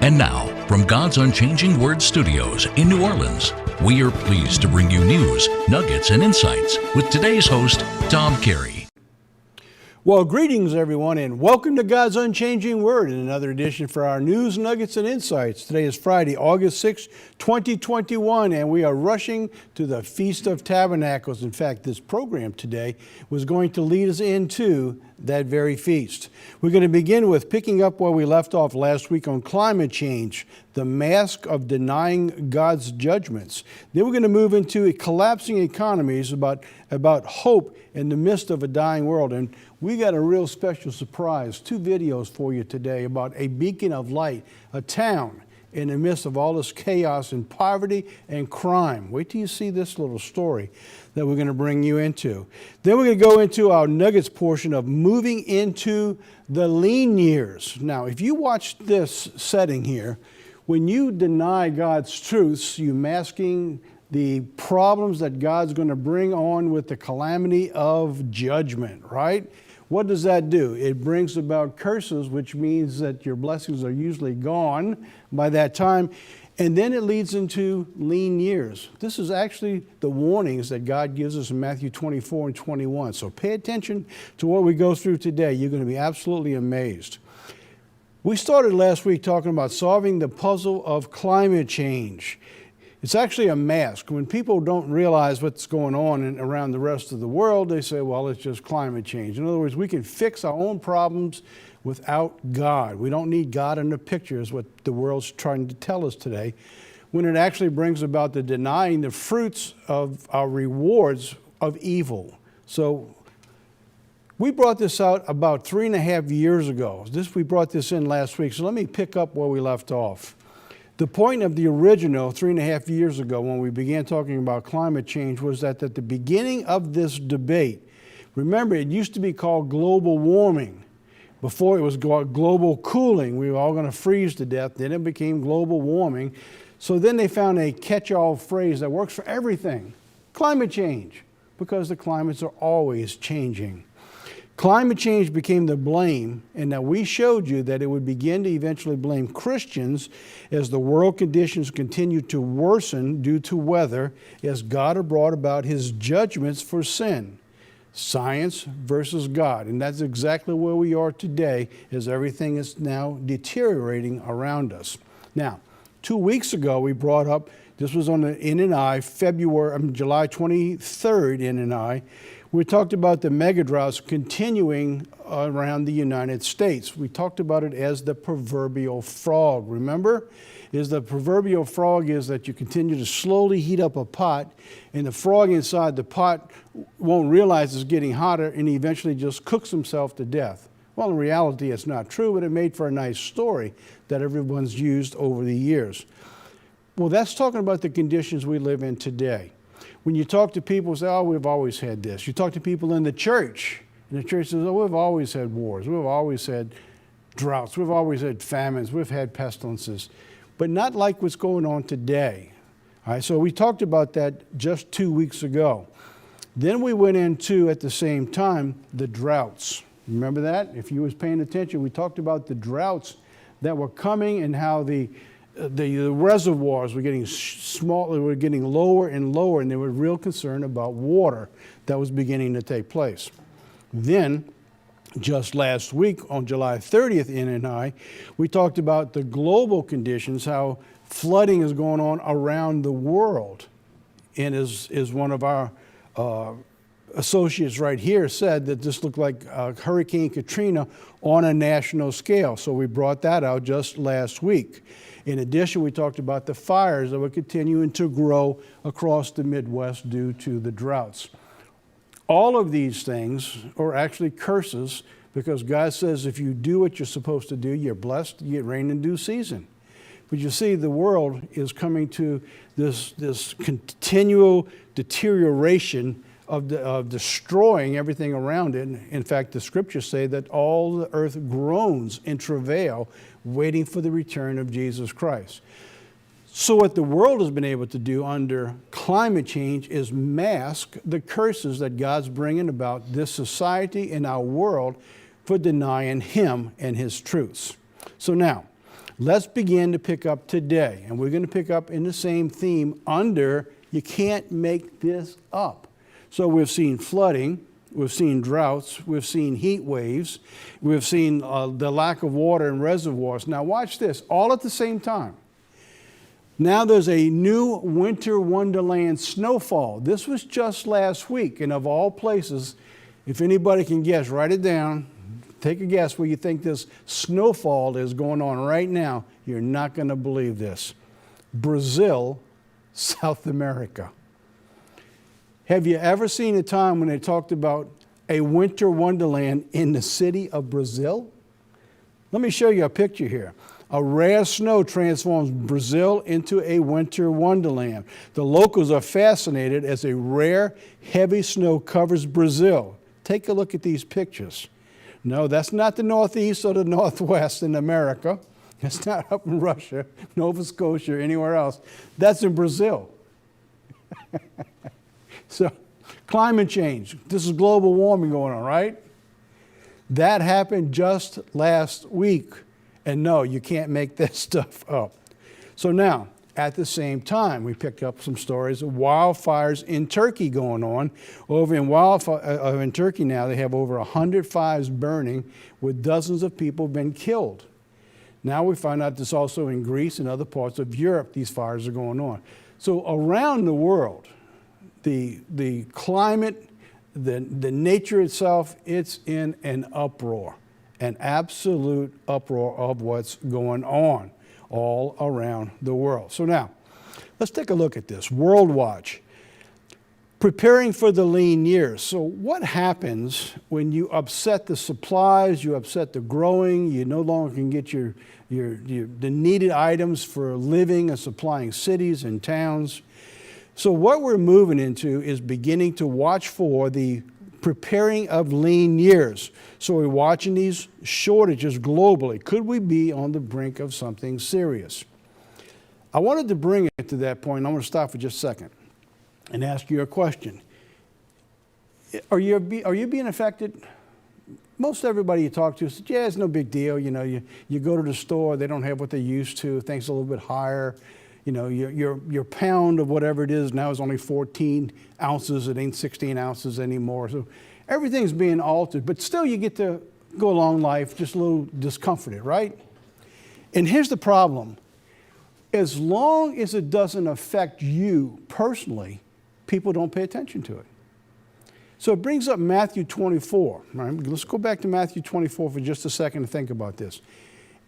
And now, from God's Unchanging Word Studios in New Orleans, we are pleased to bring you news, nuggets, and insights with today's host, Tom Carey. Well, greetings everyone, and welcome to God's Unchanging Word in another edition for our news, nuggets, and insights. Today is Friday, August 6, 2021, and we are rushing to the Feast of Tabernacles. In fact, this program today was going to lead us into that very feast. We're going to begin with picking up where we left off last week on climate change, the mask of denying God's judgments. Then we're going to move into collapsing economies, about hope in the midst of a dying world. And we got a real special surprise, 2 videos for you today about a beacon of light, a town in the midst of all this chaos and poverty and crime. Wait till you see this little story that we're going to bring you into. Then we're going to go into our nuggets portion of moving into the lean years. Now, if you watch this setting here, when you deny God's truths, you're masking the problems that God's going to bring on with the calamity of judgment, right? What does that do? It brings about curses, which means that your blessings are usually gone by that time. And then it leads into lean years. This is actually the warnings that God gives us in Matthew 24 and 21. So pay attention to what we go through today. You're going to be absolutely amazed. We started last week talking about solving the puzzle of climate change. It's actually a mask. When people don't realize what's going on around the rest of the world, they say, well, it's just climate change. In other words, we can fix our own problems without God. We don't need God in the picture, is what the world's trying to tell us today, when it actually brings about the denying the fruits of our rewards of evil. So we brought this out about 3.5 years ago. We brought this in last week, so let me pick up where we left off. The point of the original 3.5 years ago when we began talking about climate change was that at the beginning of this debate, remember it used to be called global warming. Before it was called global cooling. We were all going to freeze to death. Then it became global warming. So then they found a catch-all phrase that works for everything. Climate change, because the climates are always changing. Climate change became the blame, and now we showed you that it would begin to eventually blame Christians as the world conditions continue to worsen due to weather, as God had brought about his judgments for sin. Science versus God, and that's exactly where we are today, as everything is now deteriorating around us. Now, 2 weeks ago we brought up, this was on the NNI, July 23rd NNI, we talked about the mega droughts continuing around the United States. We talked about it as the proverbial frog. Remember? The proverbial frog is that you continue to slowly heat up a pot, and the frog inside the pot won't realize it's getting hotter, and he eventually just cooks himself to death. Well, in reality, it's not true, but it made for a nice story that everyone's used over the years. Well, that's talking about the conditions we live in today. When you talk to people, say, oh, we've always had this. You talk to people in the church, and the church says, oh, we've always had wars. We've always had droughts. We've always had famines. We've had pestilences. But not like what's going on today. All right, so we talked about that just 2 weeks ago. Then we went into, at the same time, the droughts. Remember that? If you was paying attention, we talked about the droughts that were coming and how the reservoirs were getting smaller, were getting lower and lower, and they were real concerned about water that was beginning to take place. Then, just last week on July 30th NNI, we talked about the global conditions, how flooding is going on around the world. And as one of our associates right here said, that this looked like Hurricane Katrina on a national scale. So we brought that out just last week. In addition, we talked about the fires that were continuing to grow across the Midwest due to the droughts. All of these things are actually curses, because God says if you do what you're supposed to do, you're blessed, you get rain in due season. But you see, the world is coming to this continual deterioration of destroying everything around it. In fact, the scriptures say that all the earth groans in travail, waiting for the return of Jesus Christ. So what the world has been able to do under climate change is mask the curses that God's bringing about this society and our world for denying Him and His truths. So now, Let's begin to pick up today. And we're going to pick up in the same theme under you can't make this up. So we've seen flooding, we've seen droughts, we've seen heat waves, we've seen the lack of water in reservoirs. Now watch this, all at the same time. Now there's a new winter wonderland snowfall. This was just last week, and of all places, if anybody can guess, write it down. Take a guess where you think this snowfall is going on right now. You're not going to believe this. Brazil, South America. Have you ever seen a time when they talked about a winter wonderland in the city of Brazil? Let me show you a picture here. A rare snow transforms Brazil into a winter wonderland. The locals are fascinated as a rare, heavy snow covers Brazil. Take a look at these pictures. No, that's not the Northeast or the Northwest in America. It's not up in Russia, Nova Scotia, or anywhere else. That's in Brazil. So, climate change. This is global warming going on, right? That happened just last week. And no, you can't make this stuff up. So now, at the same time, we picked up some stories of wildfires in Turkey going on. Over in Turkey now, they have over 100 fires burning with dozens of people been killed. Now we find out this also in Greece and other parts of Europe, these fires are going on. So around the world, the climate, the nature itself, it's in an uproar, an absolute uproar of what's going on all around the world. So now, let's take a look at this. World Watch, preparing for the lean years. So what happens when you upset the supplies, you upset the growing, you no longer can get the needed items for living and supplying cities and towns? So what we're moving into is beginning to watch for the preparing of lean years. So we're watching these shortages globally. Could we be on the brink of something serious? I wanted to bring it to that point. I'm going to stop for just a second and ask you a question. Are you being affected? Most everybody you talk to says, yeah, it's no big deal. You know, you go to the store, they don't have what they used to. Things are a little bit higher. You know, your pound of whatever it is now is only 14 ounces. It ain't 16 ounces anymore. So everything's being altered. But still you get to go along life just a little discomforted, right? And here's the problem. As long as it doesn't affect you personally, people don't pay attention to it. So it brings up Matthew 24. Right? Let's go back to Matthew 24 for just a second to think about this.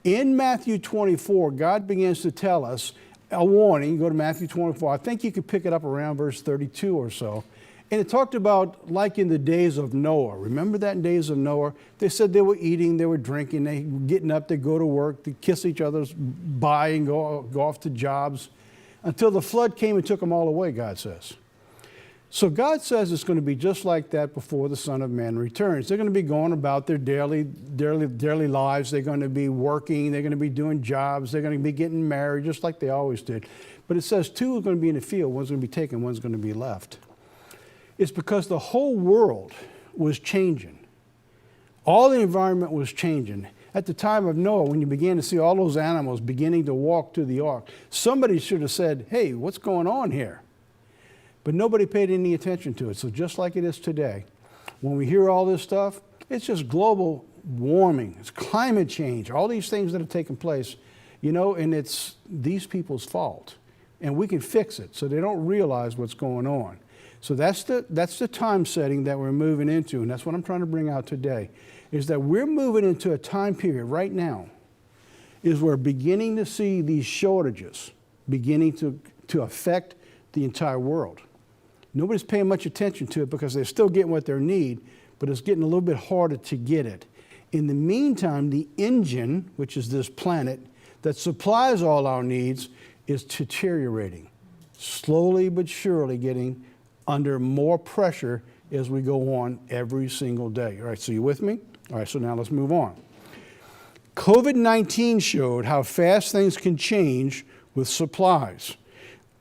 In Matthew 24, God begins to tell us a warning. Go to Matthew 24. I think you could pick it up around verse 32 or so. And it talked about like in the days of Noah. Remember that in days of Noah? They said they were eating, they were drinking, they were getting up, they go to work, they kiss each other's bye and go off to jobs until the flood came and took them all away, God says. So God says it's going to be just like that before the Son of Man returns. They're going to be going about their daily lives. They're going to be working. They're going to be doing jobs. They're going to be getting married just like they always did. But it says two are going to be in the field. One's going to be taken. One's going to be left. It's because the whole world was changing. All the environment was changing. At the time of Noah, when you began to see all those animals beginning to walk to the ark, somebody should have said, hey, what's going on here? But nobody paid any attention to it. So just like it is today, when we hear all this stuff, it's just global warming, it's climate change, all these things that are taking place, you know, and it's these people's fault. And we can fix it so they don't realize what's going on. So that's the time setting that we're moving into, and that's what I'm trying to bring out today, is that we're moving into a time period right now, is we're beginning to see these shortages beginning to affect the entire world. Nobody's paying much attention to it because they're still getting what they need, but it's getting a little bit harder to get it. In the meantime, the engine, which is this planet that supplies all our needs, is deteriorating, slowly but surely getting under more pressure as we go on every single day. All right, so you with me? All right, so now let's move on. COVID-19 showed how fast things can change with supplies.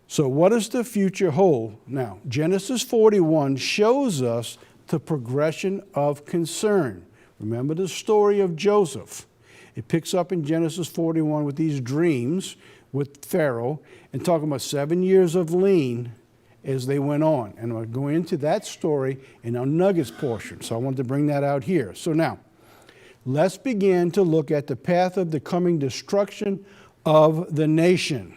So what does the future hold? Now, Genesis 41 shows us the progression of concern. Remember the story of Joseph. It picks up in Genesis 41 with these dreams with Pharaoh and talking about 7 years of lean as they went on. And I'm going to go into that story in our nuggets portion. So I wanted to bring that out here. So now, let's begin to look at the path of the coming destruction of the nation.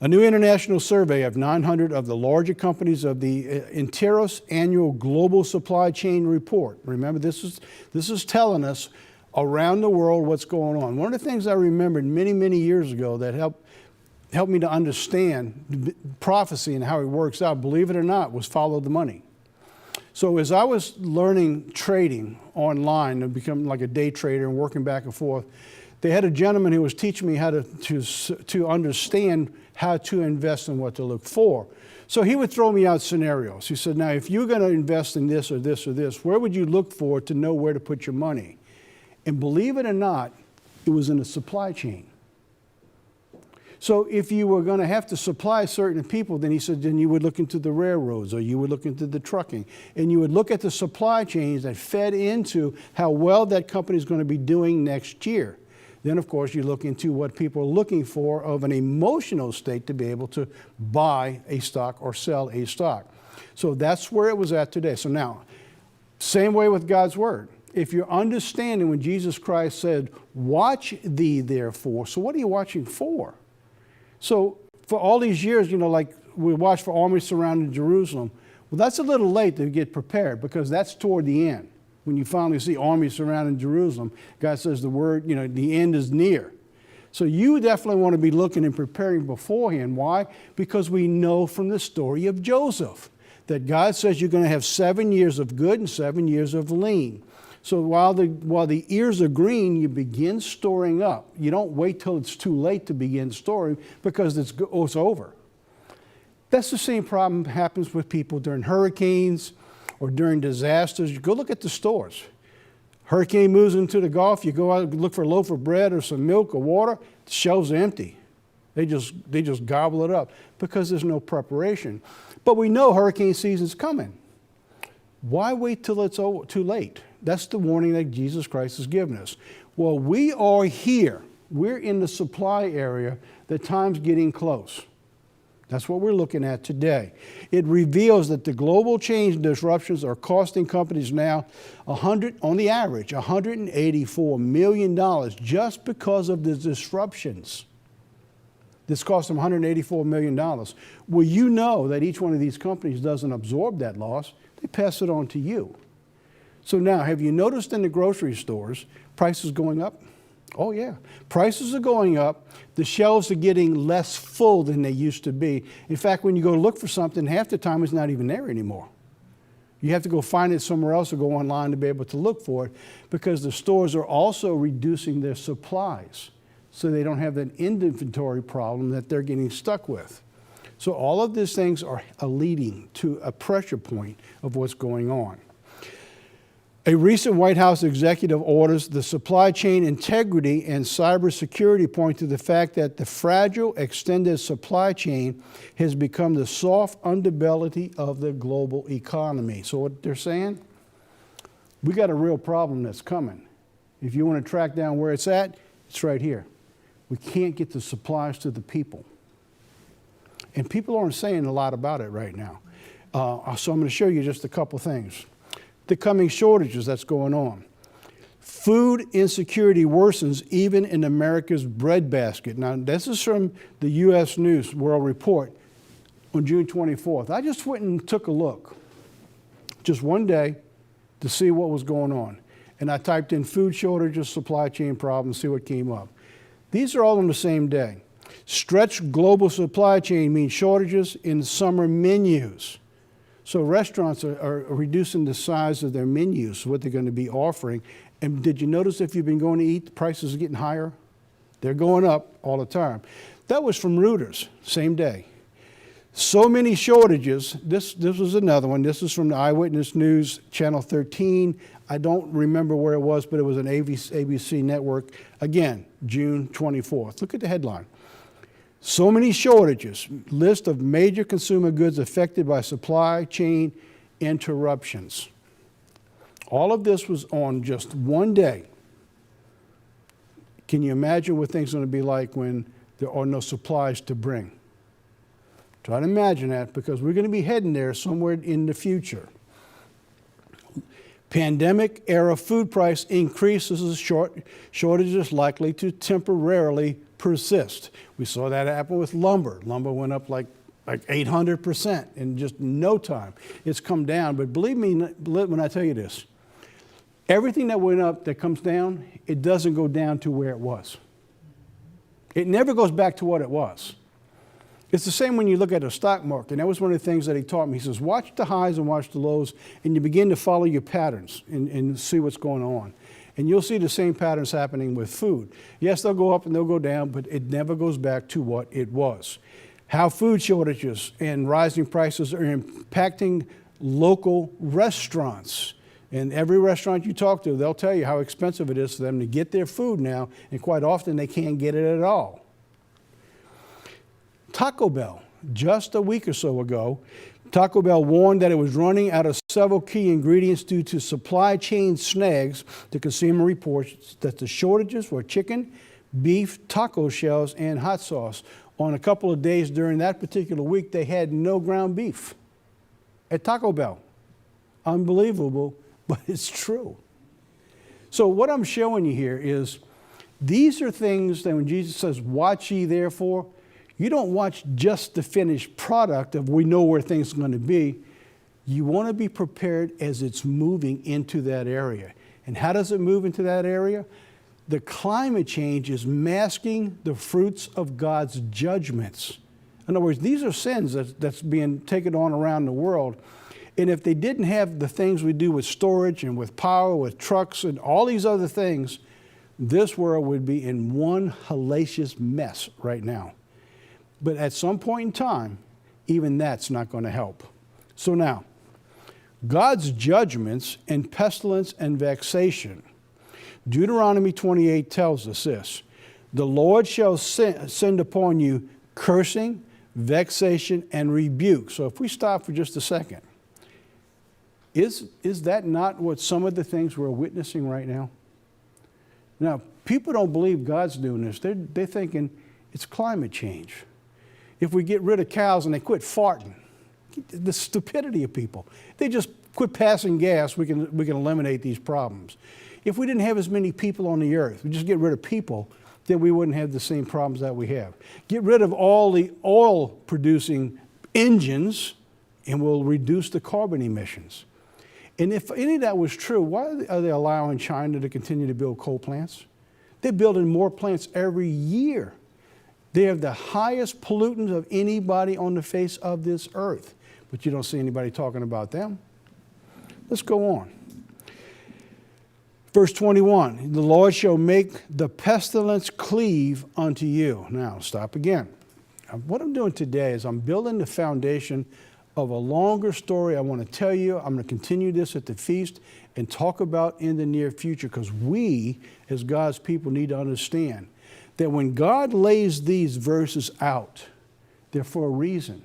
A new international survey of 900 of the larger companies of the Interos Annual Global Supply Chain Report. Remember, this is telling us around the world what's going on. One of the things I remembered many, many years ago that helped me to understand prophecy and how it works out, believe it or not, was follow the money. So as I was learning trading online and becoming like a day trader and working back and forth, they had a gentleman who was teaching me how to understand how to invest and what to look for. So he would throw me out scenarios. He said, now, if you're going to invest in this or this or this, where would you look for to know where to put your money? And believe it or not, it was in the supply chain. So if you were going to have to supply certain people, then he said, then you would look into the railroads or you would look into the trucking. And you would look at the supply chains that fed into how well that company is going to be doing next year. Then, of course, you look into what people are looking for of an emotional state to be able to buy a stock or sell a stock. So that's where it was at today. So now, same way with God's Word. If you're understanding when Jesus Christ said, watch thee therefore, so what are you watching for? So for all these years, like we watched for armies surrounding Jerusalem, well, that's a little late to get prepared because that's toward the end. When you finally see armies surrounding Jerusalem, God says the word, the end is near. So you definitely want to be looking and preparing beforehand. Why? Because we know from the story of Joseph that God says you're going to have 7 years of good and 7 years of lean. So while the ears are green, you begin storing up. You don't wait till it's too late to begin storing because it's over. That's the same problem happens with people during hurricanes or during disasters. You go look at the stores. Hurricane moves into the Gulf, you go out and look for a loaf of bread or some milk or water, the shelves are empty. They just gobble it up because there's no preparation. But we know hurricane season's coming. Why wait till it's too late? That's the warning that Jesus Christ has given us. Well, we are here. We're in the supply area. The time's getting close. That's what we're looking at today. It reveals that the global change disruptions are costing companies now on the average, $184 million just because of the disruptions. This cost them $184 million. Well, you know that each one of these companies doesn't absorb that loss. They pass it on to you. So now, have you noticed in the grocery stores, prices going up? Oh yeah, prices are going up. The shelves are getting less full than they used to be. In fact, when you go to look for something, half the time it's not even there anymore. You have to go find it somewhere else or go online to be able to look for it because the stores are also reducing their supplies so they don't have that inventory problem that they're getting stuck with. So all of these things are leading to a pressure point of what's going on. A recent White House executive orders the supply chain integrity and cybersecurity point to the fact that the fragile, extended supply chain has become the soft underbelly of the global economy. So what they're saying, we got a real problem that's coming. If you want to track down where it's at, it's right here. We can't get the supplies to the people. And people aren't saying a lot about it right now. So I'm going to show you just a couple things. The coming shortages that's going on. Food insecurity worsens even in America's breadbasket. Now, this is from the U.S. News World Report on June 24th. I just went and took a look, just one day, to see what was going on. And I typed in food shortages, supply chain problems, see what came up. These are all on the same day. Stretched global supply chain means shortages in summer menus. So restaurants are reducing the size of their menus, what they're going to be offering. And did you notice if you've been going to eat, the prices are getting higher? They're going up all the time. That was from Reuters, same day. So many shortages. This was another one. This is from the Eyewitness News, Channel 13. I don't remember where it was, but it was an ABC network. Again, June 24th. Look at the headline. So many shortages, list of major consumer goods affected by supply chain interruptions. All of this was on just one day. Can you imagine what things are going to be like when there are no supplies to bring? Try to imagine that, because we're going to be heading there somewhere in the future. Pandemic era food price increases, shortages likely to temporarily persist. We saw that happen with lumber. Lumber went up like 800% in just no time. It's come down, but believe me when I tell you this, everything that went up that comes down, it doesn't go down to where it was. It never goes back to what it was. It's the same when you look at the stock market. And that was one of the things that he taught me. He says, watch the highs and watch the lows, and you begin to follow your patterns and see what's going on. And you'll see the same patterns happening with food. Yes, they'll go up and they'll go down, but it never goes back to what it was. How food shortages and rising prices are impacting local restaurants. And every restaurant you talk to, they'll tell you how expensive it is for them to get their food now, and quite often they can't get it at all. Taco Bell, just a week or so ago, Taco Bell warned that it was running out of several key ingredients due to supply chain snags. The Consumer reports that the shortages were chicken, beef, taco shells, and hot sauce. On a couple of days during that particular week, they had no ground beef at Taco Bell. Unbelievable, but it's true. So what I'm showing you here is these are things that when Jesus says, watch ye therefore, you don't watch just the finished product of we know where things are going to be. You want to be prepared as it's moving into that area. And how does it move into that area? The climate change is masking the fruits of God's judgments. In other words, these are sins that's being taken on around the world. And if they didn't have the things we do with storage and with power, with trucks and all these other things, this world would be in one hellacious mess right now. But at some point in time, even that's not going to help. So now, God's judgments and pestilence and vexation. Deuteronomy 28 tells us this: the Lord shall send upon you cursing, vexation, and rebuke. So if we stop for just a second, is that not what some of the things we're witnessing right now? Now, people don't believe God's doing this. They're thinking it's climate change. If we get rid of cows and they quit farting, the stupidity of people. They just quit passing gas, we can eliminate these problems. If we didn't have as many people on the earth, we just get rid of people, then we wouldn't have the same problems that we have. Get rid of all the oil-producing engines, and we'll reduce the carbon emissions. And if any of that was true, why are they allowing China to continue to build coal plants? They're building more plants every year. They have the highest pollutants of anybody on the face of this earth, but you don't see anybody talking about them. Let's go on. Verse 21, the Lord shall make the pestilence cleave unto you. Now, stop again. What I'm doing today is I'm building the foundation of a longer story I want to tell you. I'm going to continue this at the feast and talk about in the near future, because we, as God's people, need to understand that when God lays these verses out, they're for a reason.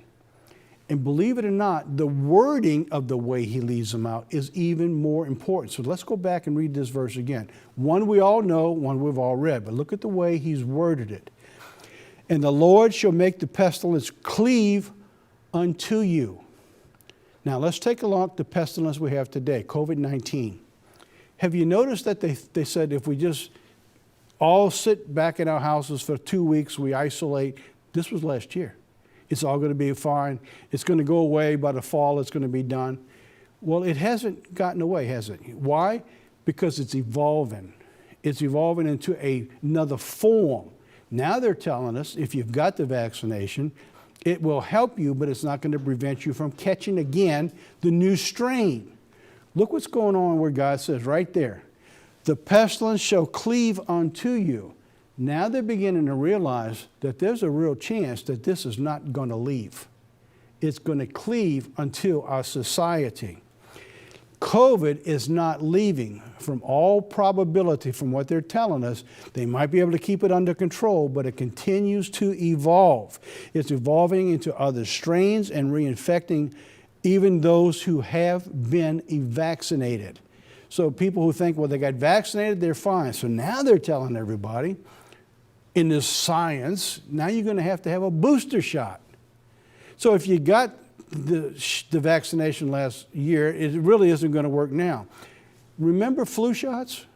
And believe it or not, the wording of the way he leaves them out is even more important. So let's go back and read this verse again. One we all know, one we've all read, but look at the way he's worded it. And the Lord shall make the pestilence cleave unto you. Now let's take a look at the pestilence we have today, COVID-19. Have you noticed that they said if we just all sit back in our houses for 2 weeks, we isolate? This was last year. It's all going to be fine. It's going to go away by the fall. It's going to be done. Well, it hasn't gotten away, has it? Why? Because it's evolving. It's evolving into another form. Now they're telling us if you've got the vaccination, it will help you, but it's not going to prevent you from catching again the new strain. Look what's going on where God says right there, the pestilence shall cleave unto you. Now they're beginning to realize that there's a real chance that this is not going to leave. It's going to cleave unto our society. COVID is not leaving. From all probability, from what they're telling us, they might be able to keep it under control, but it continues to evolve. It's evolving into other strains and reinfecting even those who have been vaccinated. So people who think, well, they got vaccinated, they're fine. So now they're telling everybody in this science, now you're going to have a booster shot. So if you got the vaccination last year, it really isn't going to work now. Remember flu shots?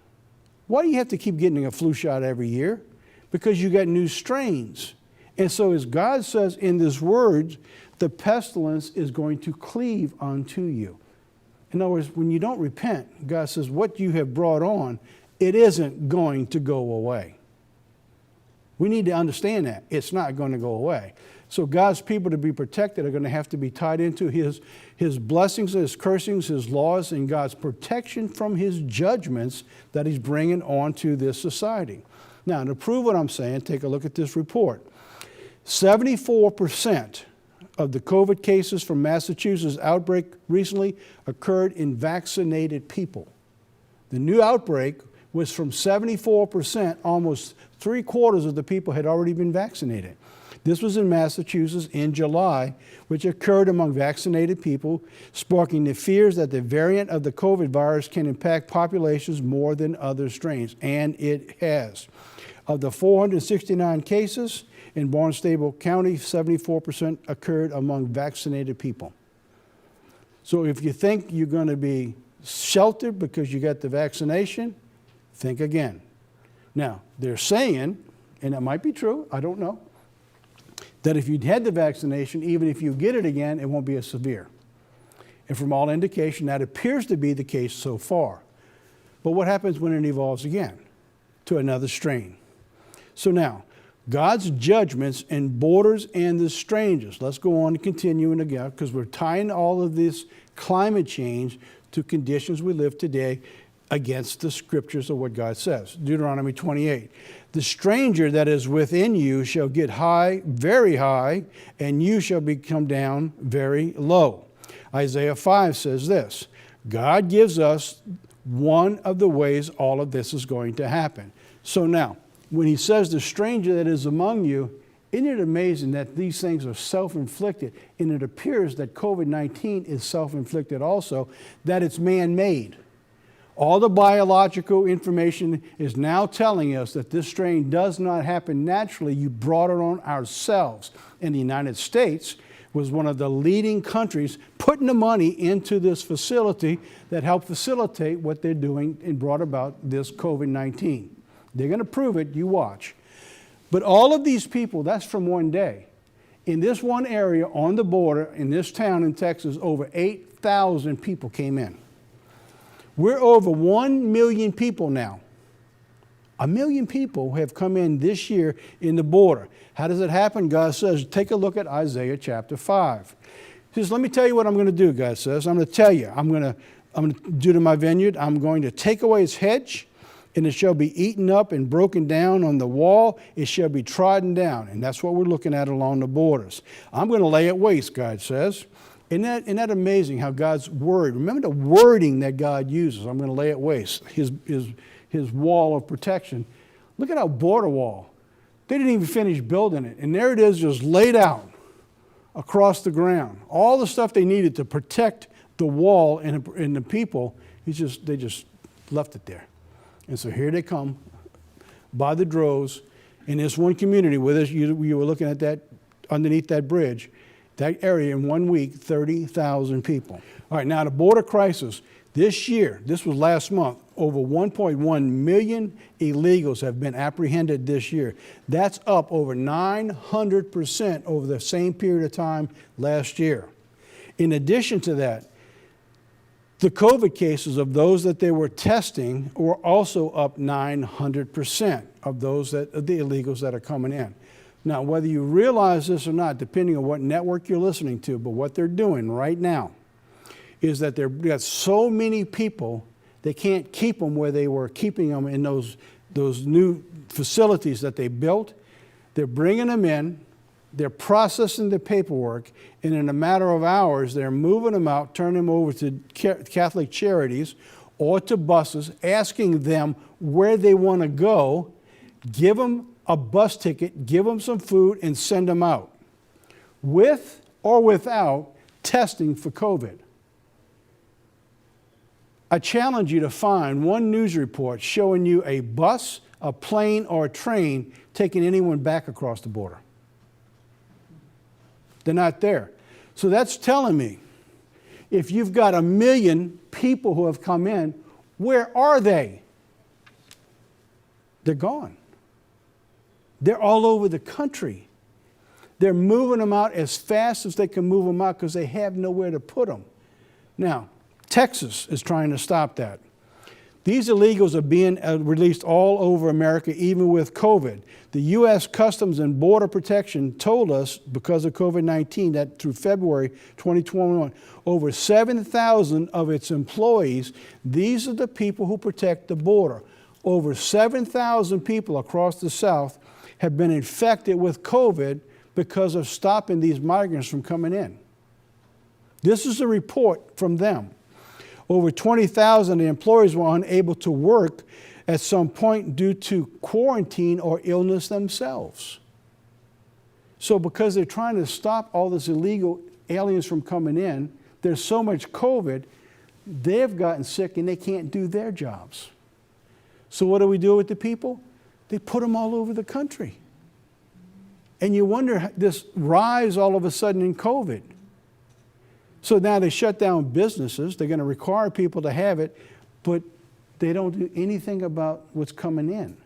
Why do you have to keep getting a flu shot every year? Because you got new strains. And so as God says in this word, the pestilence is going to cleave unto you. In other words, when you don't repent, God says what you have brought on, it isn't going to go away. We need to understand that. It's not going to go away. So God's people to be protected are going to have to be tied into his blessings, his cursings, his laws, and God's protection from his judgments that he's bringing onto this society. Now, to prove what I'm saying, take a look at this report. 74% of the COVID cases from Massachusetts outbreak recently occurred in vaccinated people. The new outbreak was from 74%, almost 3/4 of the people had already been vaccinated. This was in Massachusetts in July, which occurred among vaccinated people, sparking the fears that the variant of the COVID virus can impact populations more than other strains, and it has. Of the 469 cases in Barnstable County, 74% occurred among vaccinated people. So if you think you're going to be sheltered because you got the vaccination, think again. Now, they're saying, and it might be true, I don't know, that if you'd had the vaccination, even if you get it again, it won't be as severe. And from all indication, that appears to be the case so far. But what happens when it evolves again to another strain? So now, God's judgments and borders and the strangers. Let's go on and continue again, because we're tying all of this climate change to conditions we live today against the scriptures of what God says. Deuteronomy 28. The stranger that is within you shall get high, very high, and you shall become down very low. Isaiah 5 says this, God gives us one of the ways all of this is going to happen. So now, when he says the stranger that is among you, isn't it amazing that these things are self-inflicted? And it appears that COVID-19 is self-inflicted also, that it's man-made. All the biological information is now telling us that this strain does not happen naturally. You brought it on ourselves. And the United States was one of the leading countries putting the money into this facility that helped facilitate what they're doing and brought about this COVID-19. They're going to prove it, you watch. But all of these people, that's from one day. In this one area on the border, in this town in Texas, over 8,000 people came in. We're over 1 million people now. 1 million people have come in this year in the border. How does it happen? God says, take a look at Isaiah chapter 5. He says, let me tell you what I'm going to do, God says. I'm going to tell you. I'm going to do to my vineyard. I'm going to take away its hedge, and it shall be eaten up and broken down on the wall. It shall be trodden down. And that's what we're looking at along the borders. I'm going to lay it waste, God says. Isn't that amazing how God's word, remember the wording that God uses. I'm going to lay it waste, his wall of protection. Look at our border wall. They didn't even finish building it. And there it is, just laid out across the ground. All the stuff they needed to protect the wall and the people, they just left it there. And so here they come by the droves in this one community with us. You were looking at that underneath that bridge. That area in 1 week, 30,000 people. All right, now the border crisis. This year, this was last month, over 1.1 million illegals have been apprehended this year. That's up over 900% over the same period of time last year. In addition to that, the COVID cases of those that they were testing were also up 900% of the illegals that are coming in. Now, whether you realize this or not, depending on what network you're listening to, but what they're doing right now is that they've got so many people, they can't keep them where they were keeping them in those new facilities that they built. They're bringing them in, they're processing the paperwork, and in a matter of hours, they're moving them out, turning them over to Catholic Charities or to buses, asking them where they want to go, give them a bus ticket, give them some food, and send them out, with or without testing for COVID. I challenge you to find one news report showing you a bus, a plane or a train taking anyone back across the border. They're not there. So that's telling me, if you've got 1 million people who have come in, where are they? They're gone. They're all over the country. They're moving them out as fast as they can move them out because they have nowhere to put them. Now, Texas is trying to stop that. These illegals are being released all over America, even with COVID. The U.S. Customs and Border Protection told us, because of COVID-19, that through February 2021, over 7,000 of its employees, these are the people who protect the border. Over 7,000 people across the South have been infected with COVID because of stopping these migrants from coming in. This is a report from them. Over 20,000 employees were unable to work at some point due to quarantine or illness themselves. So because they're trying to stop all this illegal aliens from coming in, there's so much COVID, they've gotten sick and they can't do their jobs. So what do we do with the people? They put them all over the country. And you wonder this rise all of a sudden in COVID. So now they shut down businesses. They're going to require people to have it, but they don't do anything about what's coming in.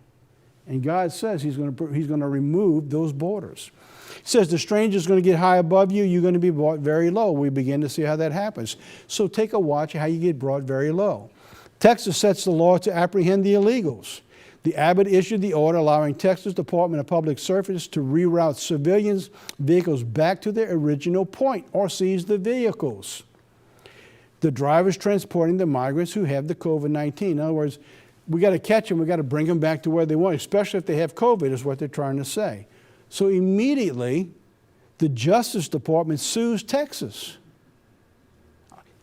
And God says He's going to remove those borders. He says the stranger is going to get high above you. You're going to be brought very low. We begin to see how that happens. So take a watch how you get brought very low. Texas sets the law to apprehend the illegals. The Abbott issued the order allowing Texas Department of Public Safety to reroute civilians' vehicles back to their original point or seize the vehicles. The drivers transporting the migrants who have the COVID-19. In other words, we got to catch them, we got to bring them back to where they want, especially if they have COVID, is what they're trying to say. So immediately, the Justice Department sues Texas.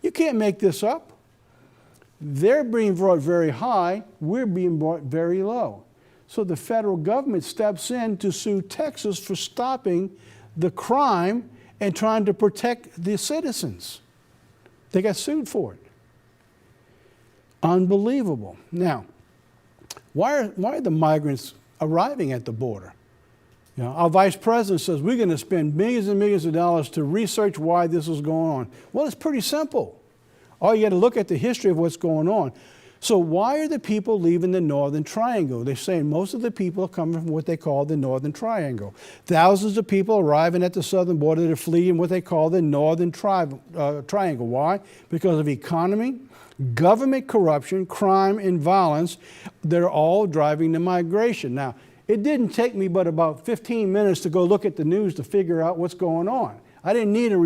You can't make this up. They're being brought very high, we're being brought very low. So the federal government steps in to sue Texas for stopping the crime and trying to protect the citizens. They got sued for it. Unbelievable. Now, why are the migrants arriving at the border? You know, our vice president says we're going to spend millions and millions of dollars to research why this is going on. Well, it's pretty simple. All you got to look at the history of what's going on. So why are the people leaving the Northern Triangle? They're saying most of the people are coming from what they call the Northern Triangle. Thousands of people arriving at the southern border to flee in what they call the Northern Triangle. Why? Because of economy, government corruption, crime, and violence. They're all driving the migration. Now, it didn't take me but about 15 minutes to go look at the news to figure out what's going on. I didn't need a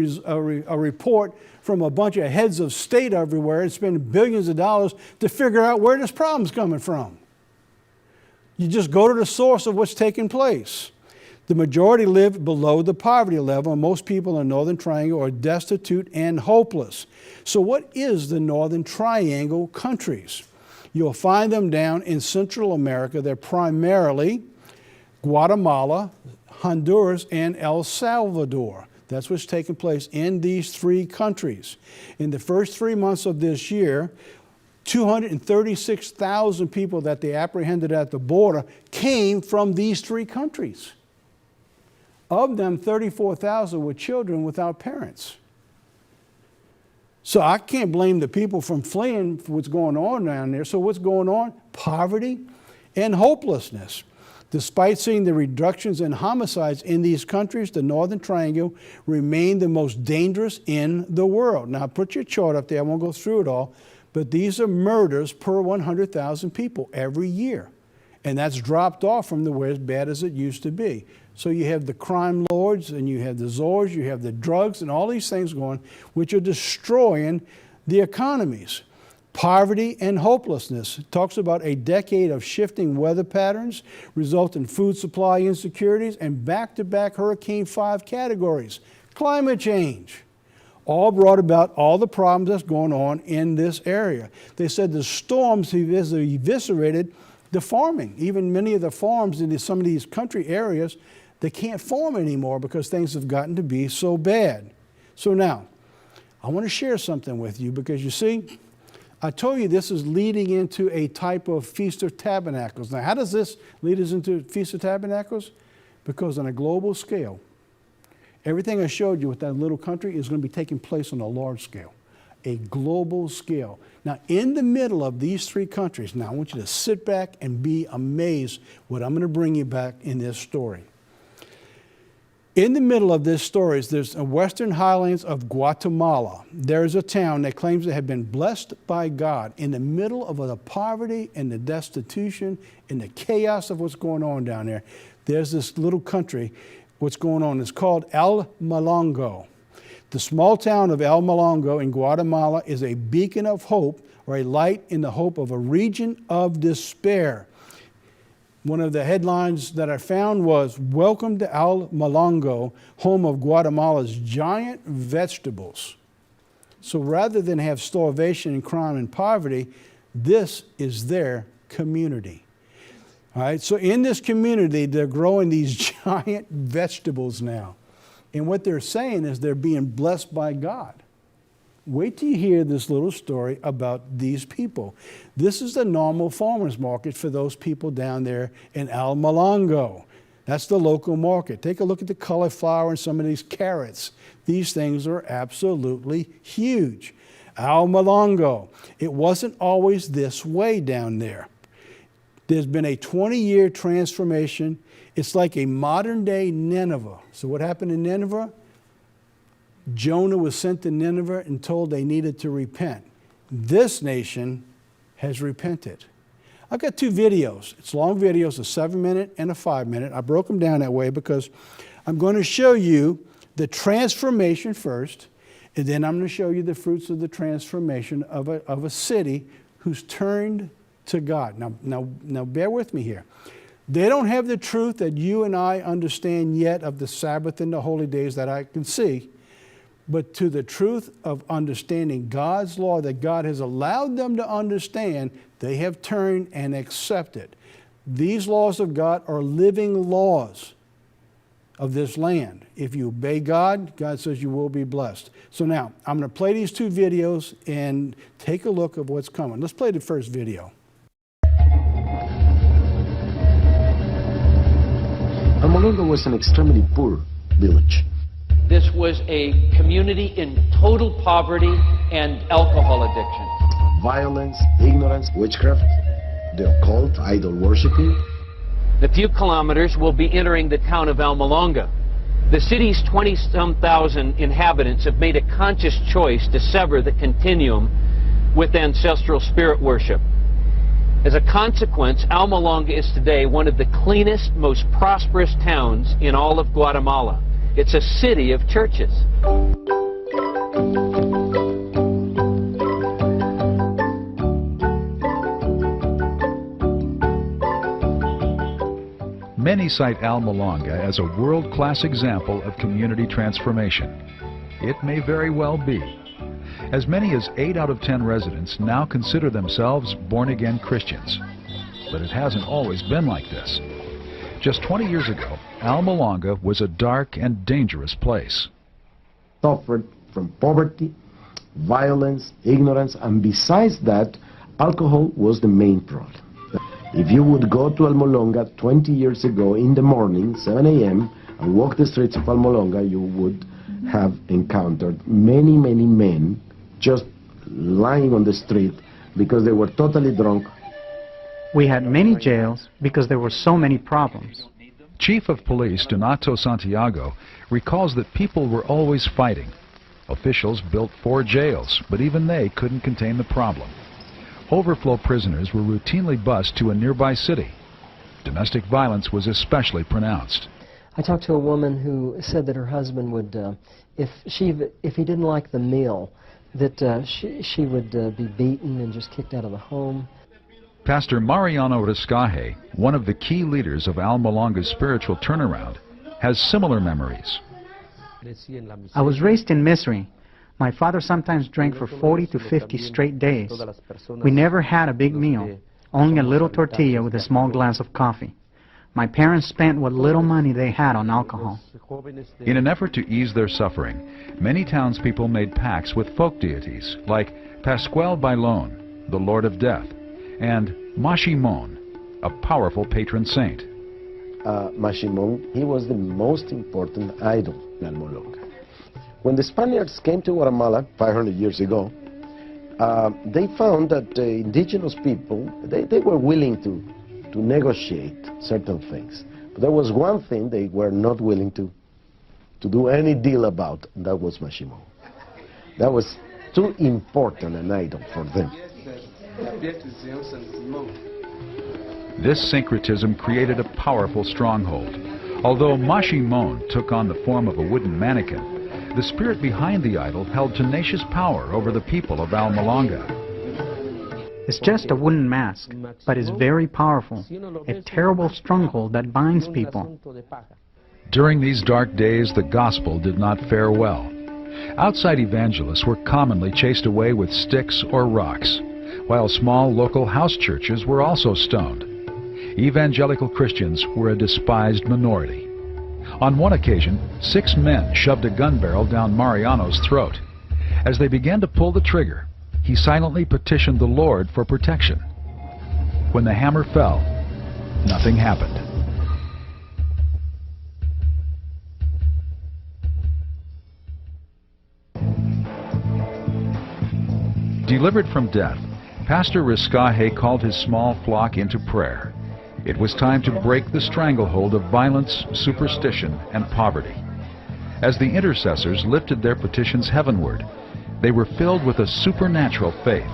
report from a bunch of heads of state everywhere and spend billions of dollars to figure out where this problem's coming from. You just go to the source of what's taking place. The majority live below the poverty level, and most people in the Northern Triangle are destitute and hopeless. So what is the Northern Triangle countries? You'll find them down in Central America. They're primarily Guatemala, Honduras, and El Salvador. That's what's taking place in these three countries. In the first 3 months of this year, 236,000 people that they apprehended at the border came from these three countries. Of them, 34,000 were children without parents. So I can't blame the people from fleeing for what's going on down there. So what's going on? Poverty and hopelessness. Despite seeing the reductions in homicides in these countries, the Northern Triangle remained the most dangerous in the world. Now, put your chart up there. I won't go through it all, but these are murders per 100,000 people every year. And that's dropped off from where as bad as it used to be. So you have the crime lords, and you have the czars, you have the drugs, and all these things going, which are destroying the economies. Poverty and hopelessness. It talks about a decade of shifting weather patterns, result in food supply insecurities, and back-to-back Hurricane 5 categories. Climate change. All brought about all the problems that's going on in this area. They said the storms have eviscerated the farming. Even many of the farms in some of these country areas, they can't farm anymore because things have gotten to be so bad. So now, I want to share something with you because you see, I told you this is leading into a type of Feast of Tabernacles. Now, how does this lead us into Feast of Tabernacles? Because on a global scale, everything I showed you with that little country is going to be taking place on a large scale, a global scale. Now, in the middle of these three countries, now I want you to sit back and be amazed what I'm going to bring you back in this story. In the middle of this story, there's the western highlands of Guatemala. There's a town that claims to have been blessed by God in the middle of the poverty and the destitution and the chaos of what's going on down there. There's this little country, what's going on. It's called El Molongo. The small town of El Molongo in Guatemala is a beacon of hope, or a light in the hope of a region of despair. One of the headlines that I found was, "Welcome to El Molongo, home of Guatemala's giant vegetables." So rather than have starvation and crime and poverty, this is their community. All right, so in this community, they're growing these giant vegetables now. And what they're saying is they're being blessed by God. Wait till you hear this little story about these people. This is the normal farmer's market for those people down there in El Molongo. That's the local market. Take a look at the cauliflower and some of these carrots. These things are absolutely huge. El Molongo. It wasn't always this way down there. There's been a 20-year transformation. It's like a modern-day Nineveh. So what happened in Nineveh? Jonah was sent to Nineveh and told they needed to repent. This nation has repented. I've got two videos. It's long videos, a 7-minute and a 5-minute. I broke them down that way because I'm going to show you the transformation first, and then I'm going to show you the fruits of the transformation of a city who's turned to God. Now bear with me here. They don't have the truth that you and I understand yet of the Sabbath and the holy days that I can see. But to the truth of understanding God's law that God has allowed them to understand, they have turned and accepted. These laws of God are living laws of this land. If you obey God, God says you will be blessed. So now, I'm going to play these two videos and take a look at what's coming. Let's play the first video. El Molongo was an extremely poor village. This was a community in total poverty and alcohol addiction. Violence, ignorance, witchcraft, the occult, idol worshipping. In a few kilometers, we'll be entering the town of El Molongo. The city's 20-some thousand inhabitants have made a conscious choice to sever the continuum with ancestral spirit worship. As a consequence, El Molongo is today one of the cleanest, most prosperous towns in all of Guatemala. It's a city of churches. Many cite El Molongo as a world-class example of community transformation. It may very well be. As many as 8 out of 10 residents now consider themselves born-again Christians. But it hasn't always been like this. Just 20 years ago, El Molongo was a dark and dangerous place. Suffered from poverty, violence, ignorance, and besides that, alcohol was the main problem. If you would go to El Molongo 20 years ago in the morning, 7 a.m., and walk the streets of El Molongo, you would have encountered many, many men just lying on the street because they were totally drunk. We had many jails because there were so many problems. Chief of Police Donato Santiago recalls that people were always fighting. Officials built 4 jails, but even they couldn't contain the problem. Overflow prisoners were routinely bused to a nearby city. Domestic violence was especially pronounced. I talked to a woman who said that her husband would, if he didn't like the meal, that she would be beaten and just kicked out of the home. Pastor Mariano Riscaje, one of the key leaders of El Molongo's spiritual turnaround, has similar memories. I was raised in misery. My father sometimes drank for 40 to 50 straight days. We never had a big meal, only a little tortilla with a small glass of coffee. My parents spent what little money they had on alcohol. In an effort to ease their suffering, many townspeople made pacts with folk deities like Pascual Bailon, the Lord of Death, and Mashimon, a powerful patron saint. Mashimon, he was the most important idol in Almolonga. When the Spaniards came to Guatemala 500 years ago, they found that the indigenous people, they were willing to negotiate certain things. But there was one thing they were not willing to do any deal about, and that was Mashimon. That was too important an idol for them. This syncretism created a powerful stronghold. Although Mashimon took on the form of a wooden mannequin, the spirit behind the idol held tenacious power over the people of Almolonga. It's just a wooden mask, but it's very powerful, a terrible stronghold that binds people. During these dark days, the gospel did not fare well. Outside evangelists were commonly chased away with sticks or rocks, while small local house churches were also stoned. Evangelical Christians were a despised minority. On one occasion, 6 men shoved a gun barrel down Mariano's throat. As they began to pull the trigger, he silently petitioned the Lord for protection. When the hammer fell, nothing happened. Delivered from death, Pastor Riscaje called his small flock into prayer. It was time to break the stranglehold of violence, superstition, and poverty. As the intercessors lifted their petitions heavenward, they were filled with a supernatural faith.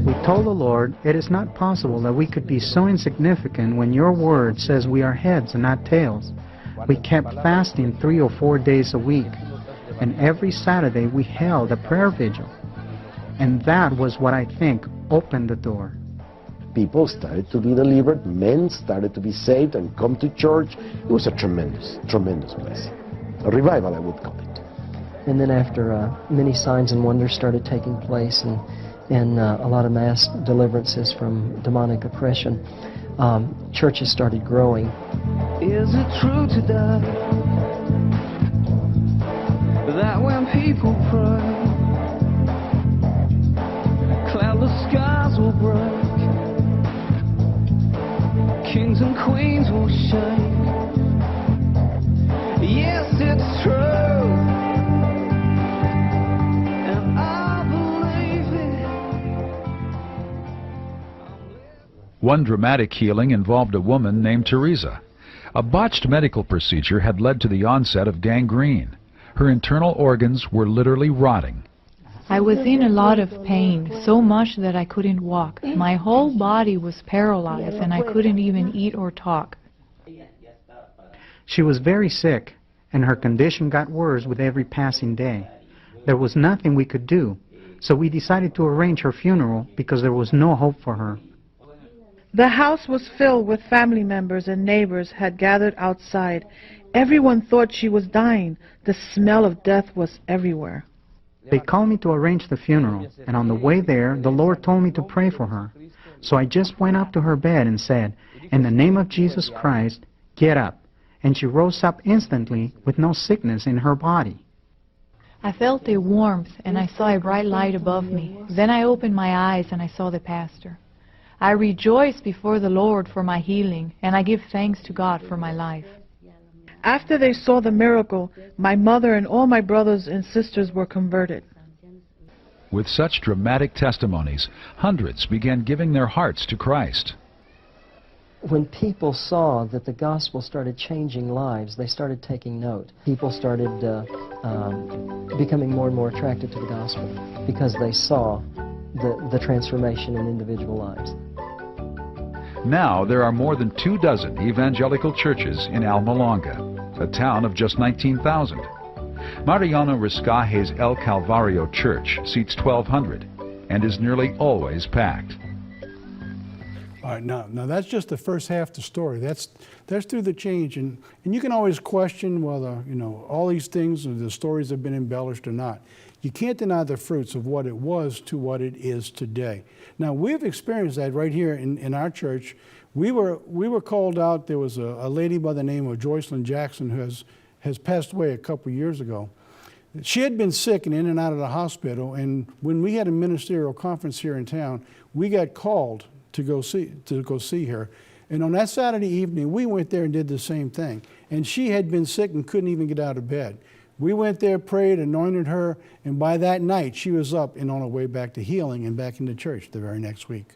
We told the Lord, it is not possible that we could be so insignificant when your word says we are heads and not tails. We kept fasting 3 or 4 days a week, and every Saturday we held a prayer vigil. And that was what I think opened the door. People started to be delivered, men started to be saved and come to church. It was a tremendous, tremendous blessing. A revival, I would call it. And then after many signs and wonders started taking place and a lot of mass deliverances from demonic oppression, churches started growing. Is it true today that when people pray, cloudless skies will break, kings and queens will shake? Yes, it's true, and I believe it. One dramatic healing involved a woman named Teresa. A botched medical procedure had led to the onset of gangrene. Her internal organs were literally rotting. I was in a lot of pain, so much that I couldn't walk. My whole body was paralyzed and I couldn't even eat or talk. She was very sick, and her condition got worse with every passing day. There was nothing we could do, so we decided to arrange her funeral because there was no hope for her. The house was filled with family members and neighbors had gathered outside. Everyone thought she was dying. The smell of death was everywhere. They called me to arrange the funeral, and on the way there, the Lord told me to pray for her. So I just went up to her bed and said, "In the name of Jesus Christ, get up." And she rose up instantly with no sickness in her body. I felt a warmth and I saw a bright light above me. Then I opened my eyes and I saw the pastor. I rejoiced before the Lord for my healing, and I give thanks to God for my life. After they saw the miracle, my mother and all my brothers and sisters were converted. With such dramatic testimonies, hundreds began giving their hearts to Christ. When people saw that the gospel started changing lives, they started taking note. People started becoming more and more attracted to the gospel because they saw the transformation in individual lives. Now there are more than 24 evangelical churches in Almolonga, a town of just 19,000. Mariano Riscaje's El Calvario Church seats 1,200 and is nearly always packed. All right, now that's just the first half of the story. That's through the change, and you can always question whether all these things, the stories have been embellished or not. You can't deny the fruits of what it was to what it is today. Now we've experienced that right here in our church. We were called out. There was a lady by the name of Joycelyn Jackson who has passed away a couple years ago. She had been sick and in and out of the hospital, and when we had a ministerial conference here in town, we got called to go see her. And on that Saturday evening, we went there and did the same thing. And she had been sick and couldn't even get out of bed. We went there, prayed, anointed her, and by that night, she was up and on her way back to healing and back into church the very next week.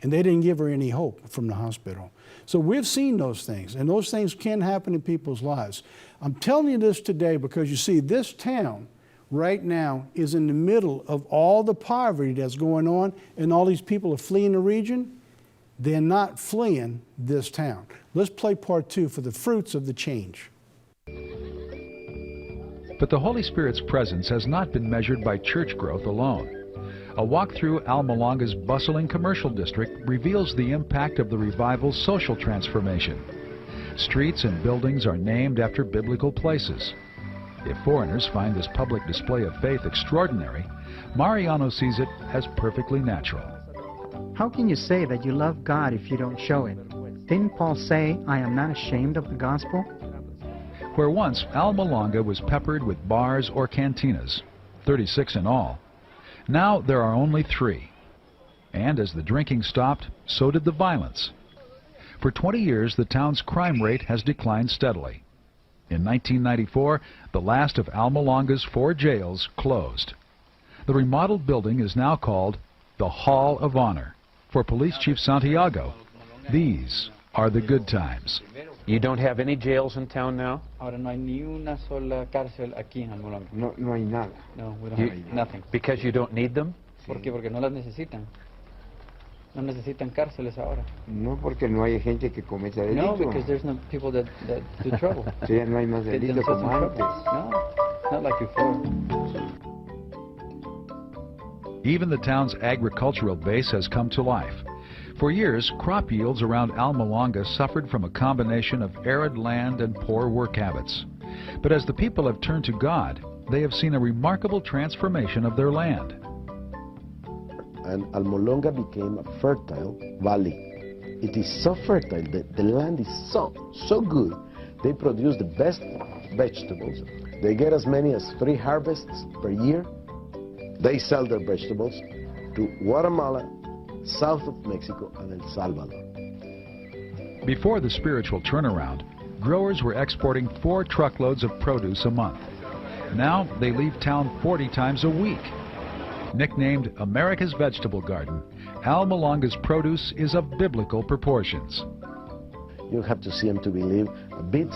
And they didn't give her any hope from the hospital. So we've seen those things, and those things can happen in people's lives. I'm telling you this today because you see, this town right now is in the middle of all the poverty that's going on, and all these people are fleeing the region. They're not fleeing this town. Let's play part 2 for the fruits of the change. But the Holy Spirit's presence has not been measured by church growth alone. A walk through Almolonga's bustling commercial district reveals the impact of the revival's social transformation. Streets and buildings are named after biblical places. If foreigners find this public display of faith extraordinary, Mariano sees it as perfectly natural. How can you say that you love God if you don't show it? Didn't Paul say, "I am not ashamed of the gospel"? Where once Almolonga was peppered with bars or cantinas, 36 in all, now there are only 3. And as the drinking stopped, so did the violence. For 20 years, the town's crime rate has declined steadily. In 1994, the last of Almolonga's 4 jails closed. The remodeled building is now called the Hall of Honor. For Police Chief Santiago, these are the good times. You don't have any jails in town now? Ahora no hay ni una sola cárcel aquí en Almolonga. No hay nada. No, we don't have nothing. Because you don't need them? ¿Por qué? Porque no las necesitan. No necesitan cárceles ahora. No, porque no hay gente que cometa delito. No, because there's no people that do trouble. Sí, ya no hay más Get delito themselves como in antes. trouble. No, not like before. Even the town's agricultural base has come to life. For years, crop yields around Almolonga suffered from a combination of arid land and poor work habits. But as the people have turned to God, they have seen a remarkable transformation of their land. And Almolonga became a fertile valley. It is so fertile, the land is so good. They produce the best vegetables. They get as many as 3 harvests per year. They sell their vegetables to Guatemala, south of Mexico, and El Salvador. Before the spiritual turnaround, growers were exporting 4 truckloads of produce a month. Now they leave town 40 times a week. Nicknamed America's Vegetable Garden, Almolonga's produce is of biblical proportions. You have to see them to believe. A beet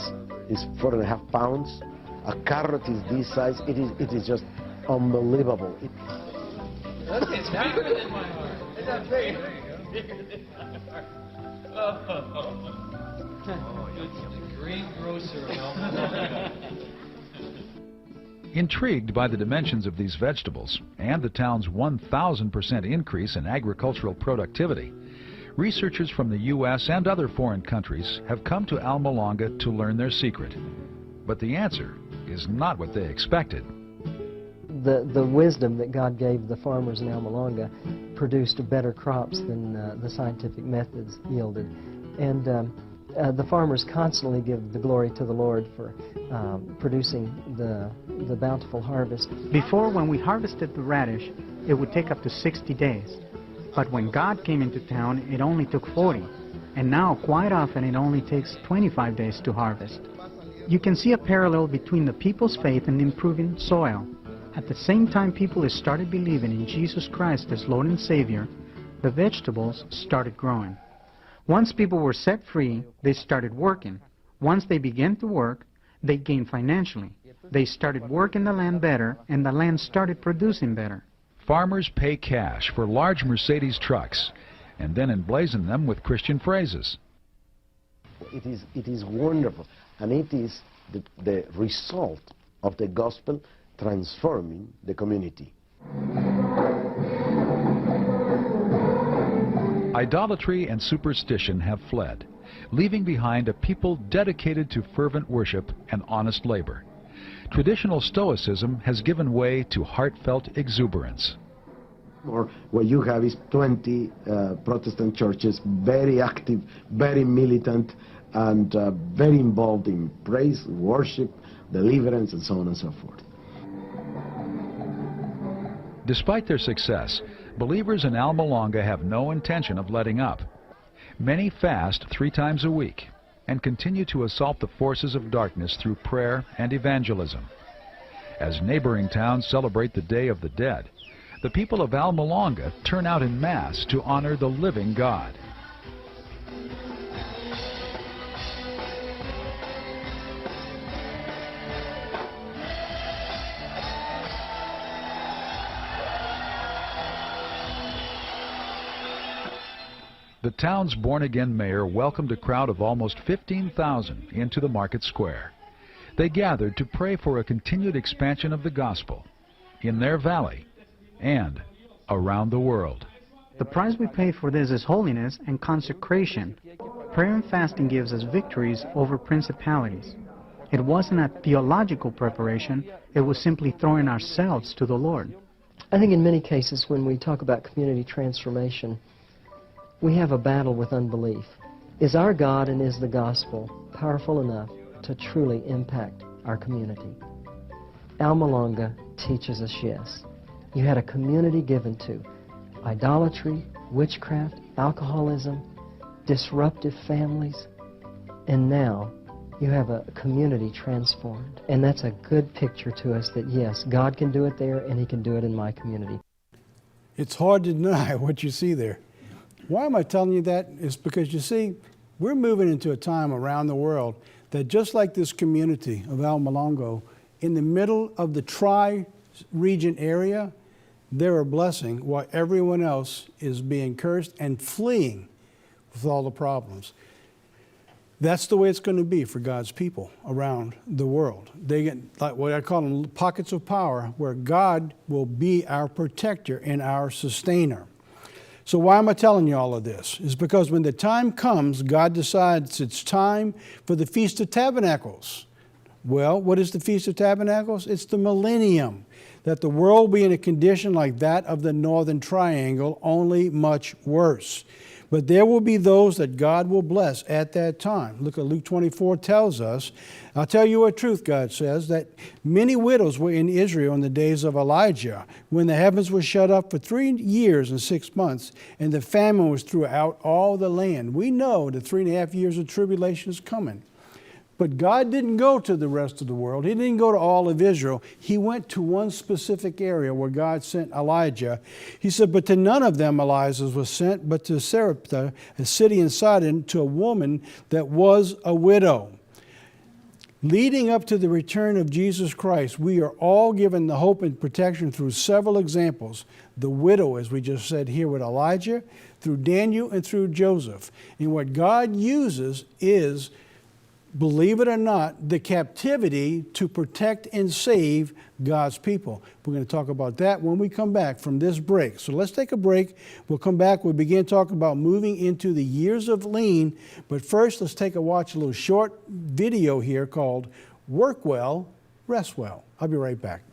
is 4.5 pounds. A carrot is this size. It is just unbelievable. Look, it's bigger than my heart. It's not big. The greengrocer of Almolonga. Intrigued by the dimensions of these vegetables and the town's 1,000% increase in agricultural productivity, researchers from the U.S. and other foreign countries have come to Almolonga to learn their secret. But the answer is not what they expected. The wisdom that God gave the farmers in Almolonga produced better crops than the scientific methods yielded. And the farmers constantly give the glory to the Lord for producing the bountiful harvest. Before, when we harvested the radish, it would take up to 60 days. But when God came into town, it only took 40. And now, quite often, it only takes 25 days to harvest. You can see a parallel between the people's faith and improving soil. At the same time people started believing in Jesus Christ as Lord and Savior, the vegetables started growing. Once people were set free, they started working. Once they began to work, they gained financially. They started working the land better, and the land started producing better. Farmers pay cash for large Mercedes trucks and then emblazon them with Christian phrases. It is wonderful, and it is the result of the gospel transforming the community. Idolatry and superstition have fled, leaving behind a people dedicated to fervent worship and honest labor. Traditional Stoicism has given way to heartfelt exuberance. Or what you have is 20 Protestant churches, very active, very militant, and very involved in praise, worship, deliverance, and so on and so forth. Despite their success, believers in Almalonga have no intention of letting up. Many fast 3 times a week and continue to assault the forces of darkness through prayer and evangelism. As neighboring towns celebrate the Day of the Dead, the people of Almalonga turn out en masse to honor the living God. The town's born-again mayor welcomed a crowd of almost 15,000 into the market square. They gathered to pray for a continued expansion of the gospel in their valley and around the world. The price we pay for this is holiness and consecration. Prayer and fasting gives us victories over principalities. It wasn't a theological preparation, it was simply throwing ourselves to the Lord. I think in many cases when we talk about community transformation, we have a battle with unbelief. Is our God and is the gospel powerful enough to truly impact our community? Almalonga teaches us yes. You had a community given to idolatry, witchcraft, alcoholism, disruptive families, and now you have a community transformed. And that's a good picture to us that yes, God can do it there and He can do it in my community. It's hard to deny what you see there. Why am I telling you that? It's because you see, we're moving into a time around the world that just like this community of Almalonga, in the middle of the tri-region area, they're a blessing while everyone else is being cursed and fleeing with all the problems. That's the way it's going to be for God's people around the world. They get like what I call them pockets of power where God will be our protector and our sustainer. So why am I telling you all of this? It's because when the time comes, God decides it's time for the Feast of Tabernacles. Well, what is the Feast of Tabernacles? It's the millennium, that the world will be in a condition like that of the Northern Triangle, only much worse. But there will be those that God will bless at that time. Look at Luke 24 tells us, I'll tell you a truth, God says, that many widows were in Israel in the days of Elijah, when the heavens were shut up for 3 years and 6 months, and the famine was throughout all the land. We know the 3.5 years of tribulation is coming. But God didn't go to the rest of the world. He didn't go to all of Israel. He went to one specific area where God sent Elijah. He said, but to none of them Elijah was sent, but to Sarepta, a city in Sidon, to a woman that was a widow. Leading up to the return of Jesus Christ, we are all given the hope and protection through several examples. The widow, as we just said here with Elijah, through Daniel and through Joseph. And what God uses is, believe it or not, the captivity to protect and save God's people. We're going to talk about that when we come back from this break. So let's take a break. We'll come back. We'll begin talking about moving into the years of lean. But first, let's watch a little short video here called Work Well, Rest Well. I'll be right back.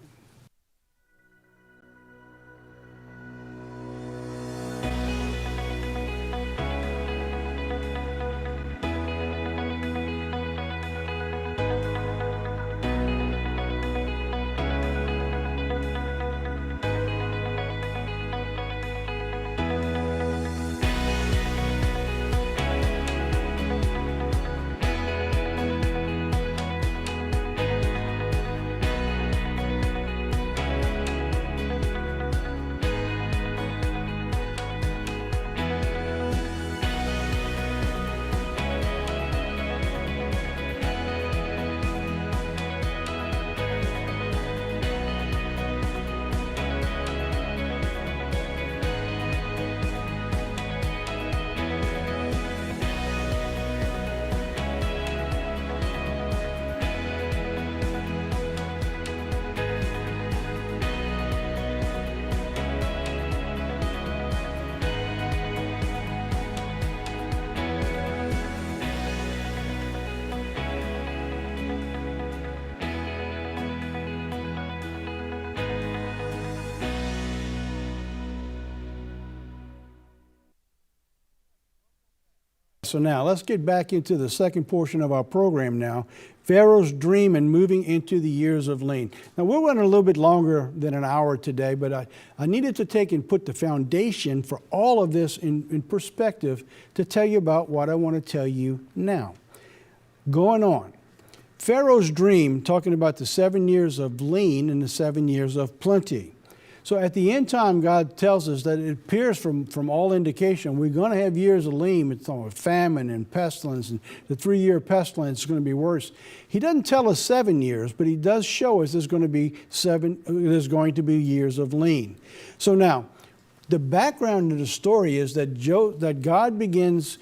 So now let's get back into the second portion of our program now. Pharaoh's dream and moving into the years of lean. Now we're running a little bit longer than an hour today, but I needed to take and put the foundation for all of this in perspective to tell you about what I want to tell you now. Going on. Pharaoh's dream, talking about the 7 years of lean and the 7 years of plenty. So at the end time, God tells us that it appears from all indication, we're going to have years of lean. It's talking about famine and pestilence, and the 3-year pestilence is going to be worse. He doesn't tell us 7 years, but he does show us there's going to be years of lean. So now, the background of the story is that God begins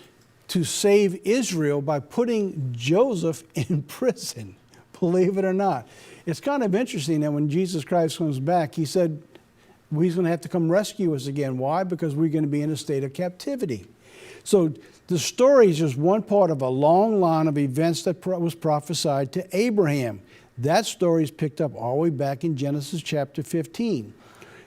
to save Israel by putting Joseph in prison, believe it or not. It's kind of interesting that when Jesus Christ comes back, he said, he's going to have to come rescue us again. Why? Because we're going to be in a state of captivity. So the story is just one part of a long line of events that was prophesied to Abraham. That story is picked up all the way back in Genesis chapter 15.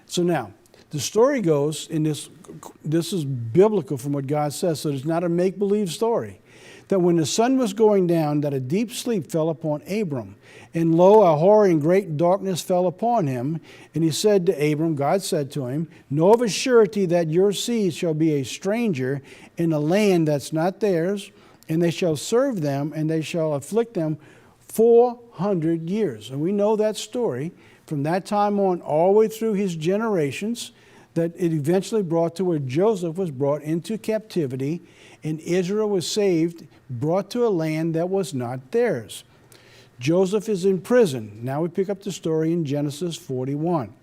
So now, the story goes, and this is biblical from what God says, so it's not a make-believe story, that when the sun was going down, that a deep sleep fell upon Abram. And lo, a horror and great darkness fell upon him. And he said to Abram, God said to him, know of a surety that your seed shall be a stranger in a land that's not theirs, and they shall serve them, and they shall afflict them 400 years. And we know that story from that time on all the way through his generations, that it eventually brought to where Joseph was brought into captivity, and Israel was saved, brought to a land that was not theirs. Joseph is in prison. Now we pick up the story in Genesis 41.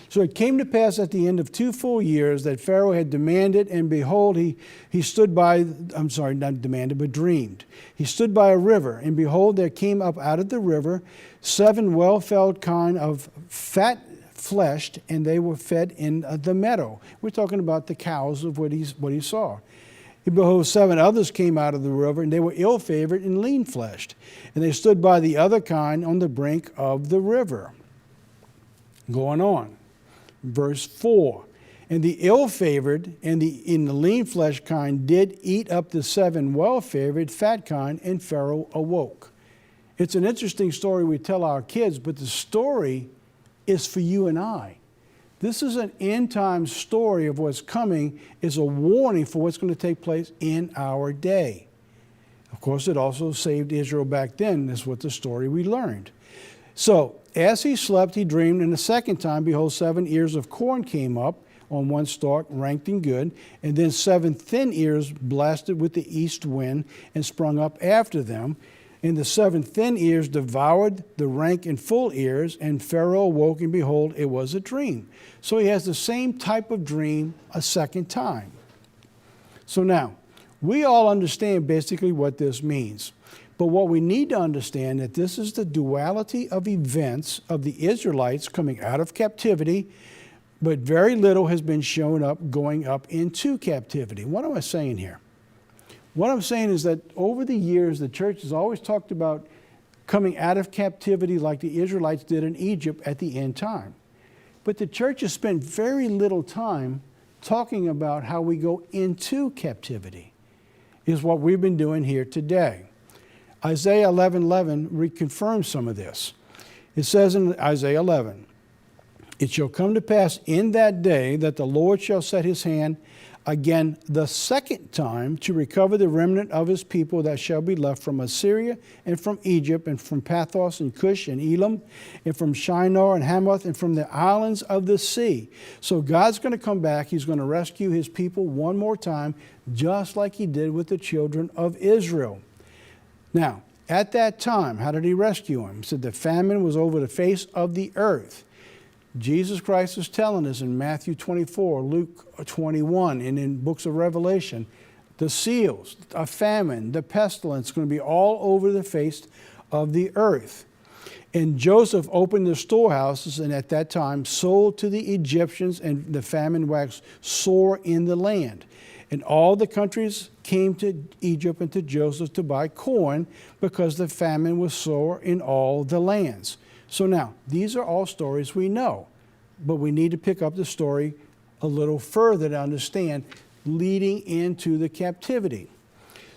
So it came to pass at the end of 2 full years that Pharaoh had demanded, and behold, he stood by, not demanded, but dreamed. He stood by a river, and behold, there came up out of the river 7 well-fed kine of fat-fleshed, and they were fed in the meadow. We're talking about the cows of what he saw. And behold, 7 others came out of the river, and they were ill-favored and lean-fleshed. And they stood by the other kind on the brink of the river. Going on. Verse 4. And the ill-favored and the lean-fleshed kind did eat up the 7 well-favored fat kind, and Pharaoh awoke. It's an interesting story we tell our kids, but the story is for you and I. This is an end-time story of what's coming, is a warning for what's going to take place in our day. Of course, it also saved Israel back then. That's what the story we learned. So, as he slept, he dreamed, and the second time, behold, 7 ears of corn came up on one stalk, ranked and good, and then 7 thin ears blasted with the east wind and sprung up after them. And the 7 thin ears devoured the rank and full ears, and Pharaoh awoke, and behold, it was a dream. So he has the same type of dream a second time. So now, we all understand basically what this means. But what we need to understand that this is the duality of events of the Israelites coming out of captivity, but very little has been shown up going up into captivity. What am I saying here? What I'm saying is that over the years, the church has always talked about coming out of captivity like the Israelites did in Egypt at the end time. But the church has spent very little time talking about how we go into captivity, is what we've been doing here today. Isaiah 11:11 reconfirms some of this. It says in Isaiah 11, it shall come to pass in that day that the Lord shall set his hand again the second time to recover the remnant of his people that shall be left from Assyria and from Egypt and from Pathros and Cush and Elam and from Shinar and Hamath and from the islands of the sea. So God's going to come back. He's going to rescue his people one more time, just like he did with the children of Israel. Now, at that time, how did he rescue them? He said the famine was over the face of the earth. Jesus Christ is telling us in Matthew 24, Luke 21, and in books of Revelation, the seals, a famine, the pestilence is going to be all over the face of the earth. And Joseph opened the storehouses and at that time sold to the Egyptians, and the famine waxed sore in the land. And all the countries came to Egypt and to Joseph to buy corn because the famine was sore in all the lands. So now, these are all stories we know, but we need to pick up the story a little further to understand leading into the captivity.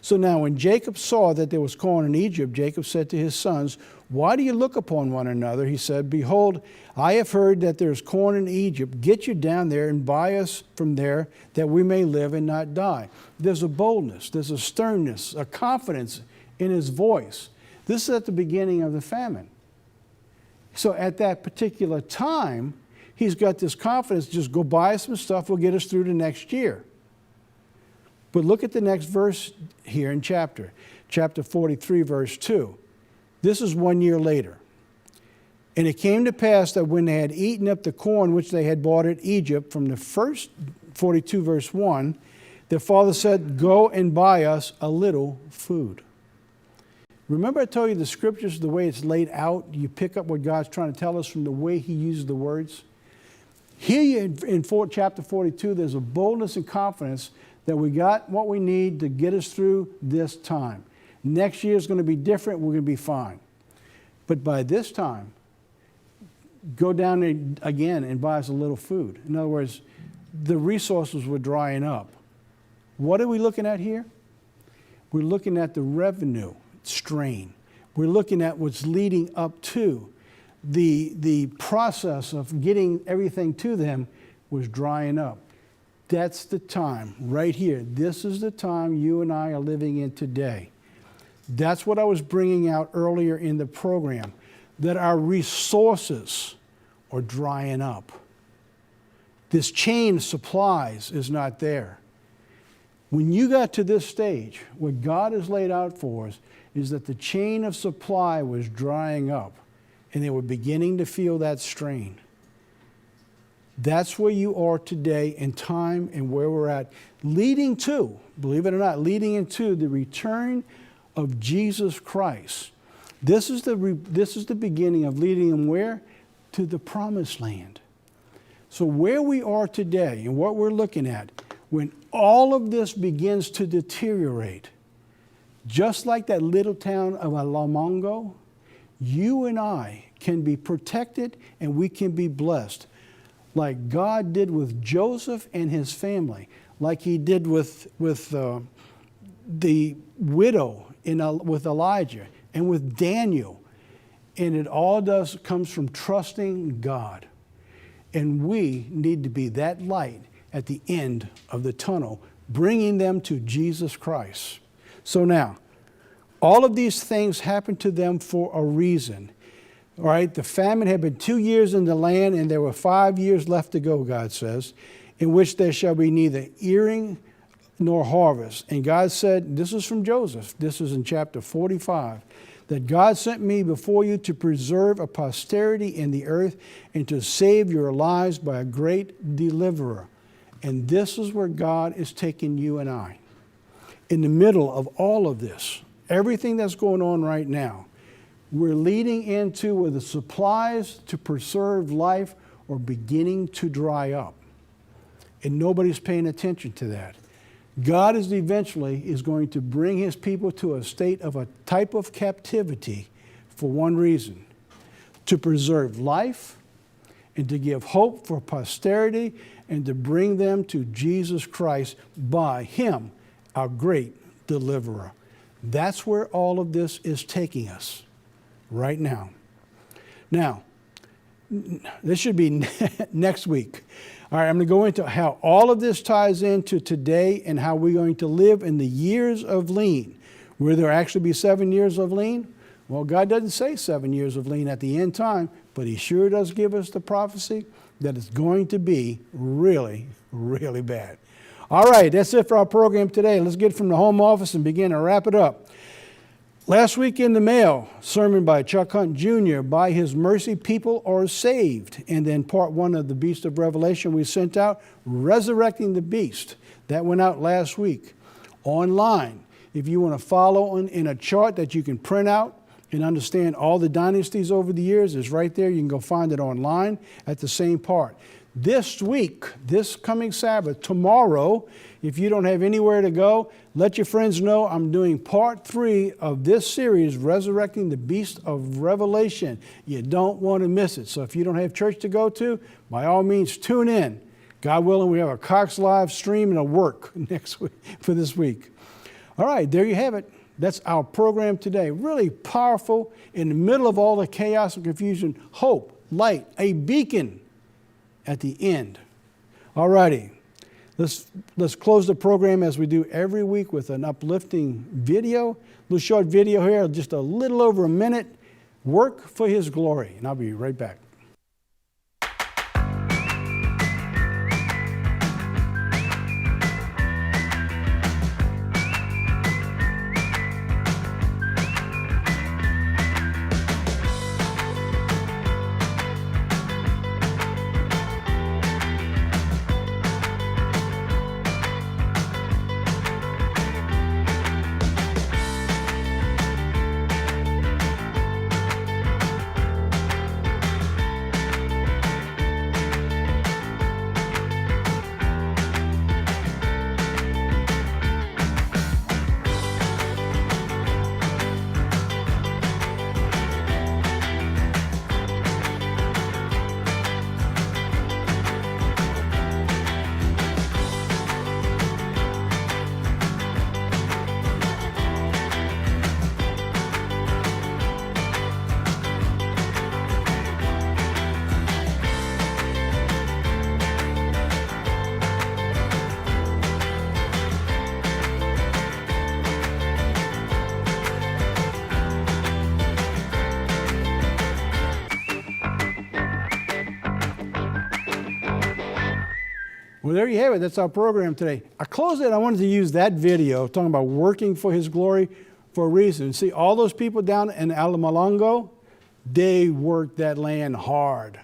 So now when Jacob saw that there was corn in Egypt, Jacob said to his sons, why do you look upon one another? He said, behold, I have heard that there is corn in Egypt. Get you down there and buy us from there, that we may live and not die. There's a boldness, there's a sternness, a confidence in his voice. This is at the beginning of the famine. So at that particular time, he's got this confidence, just go buy us some stuff, we'll get us through the next year. But look at the next verse here in chapter 43, verse 2. This is 1 year later. And it came to pass that when they had eaten up the corn which they had bought at Egypt, from the first 42, verse 1, their father said, go and buy us a little food. Remember I told you the scriptures, the way it's laid out, you pick up what God's trying to tell us from the way he uses the words? Here in chapter 42, there's a boldness and confidence that we got what we need to get us through this time. Next year is going to be different. We're going to be fine. But by this time, go down there again and buy us a little food. In other words, the resources were drying up. What are we looking at here? We're looking at the revenue strain. We're looking at what's leading up to the process of getting everything to them was drying up. That's the time right here. This is the time you and I are living in today. That's what I was bringing out earlier in the program, that our resources are drying up. This chain of supplies is not there. When you got to this stage, what God has laid out for us is that the chain of supply was drying up, and they were beginning to feel that strain. That's where you are today in time and where we're at, leading to, believe it or not, leading into the return of Jesus Christ. This is the beginning of leading them where? To the promised land. So where we are today and what we're looking at, when all of this begins to deteriorate, just like that little town of Alamongo, you and I can be protected and we can be blessed, like God did with Joseph and his family, like he did with the widow with Elijah and with Daniel. And it all comes from trusting God. And we need to be that light at the end of the tunnel, bringing them to Jesus Christ. So now, all of these things happened to them for a reason. All right, the famine had been 2 years in the land, and there were 5 years left to go, God says, in which there shall be neither earing nor harvest. And God said, this is from Joseph, this is in chapter 45, that God sent me before you to preserve a posterity in the earth and to save your lives by a great deliverer. And this is where God is taking you and I. In the middle of all of this, everything that's going on right now, we're leading into where the supplies to preserve life are beginning to dry up. And nobody's paying attention to that. God is going to bring his people to a state of a type of captivity for one reason: to preserve life and to give hope for posterity and to bring them to Jesus Christ by him, our great deliverer. That's where all of this is taking us right now. Now, this should be next week. All right, I'm going to go into how all of this ties into today and how we're going to live in the years of lean. Will there actually be 7 years of lean? Well, God doesn't say 7 years of lean at the end time, but he sure does give us the prophecy that it's going to be really, really bad. All right, that's it for our program today. Let's get from the home office and begin to wrap it up. Last week in the mail, sermon by Chuck Hunt Jr., By His Mercy People Are Saved. And then part 1 of the Beast of Revelation we sent out, Resurrecting the Beast. That went out last week online. If you want to follow in a chart that you can print out and understand all the dynasties over the years, it's right there. You can go find it online at the same part. This week, this coming Sabbath, tomorrow, if you don't have anywhere to go, let your friends know I'm doing part 3 of this series, Resurrecting the Beast of Revelation. You don't want to miss it. So if you don't have church to go to, by all means, tune in. God willing, we have a Cox Live stream and a work next week for this week. All right, there you have it. That's our program today. Really powerful in the middle of all the chaos and confusion. Hope, light, a beacon at the end. All righty. Let's close the program as we do every week with an uplifting video. A little short video here, just a little over a minute. Work for His glory. And I'll be right back. Well, there you have it. That's our program today. I close it. I wanted to use that video talking about working for His glory for a reason. See, all those people down in Almolongo, they work that land hard.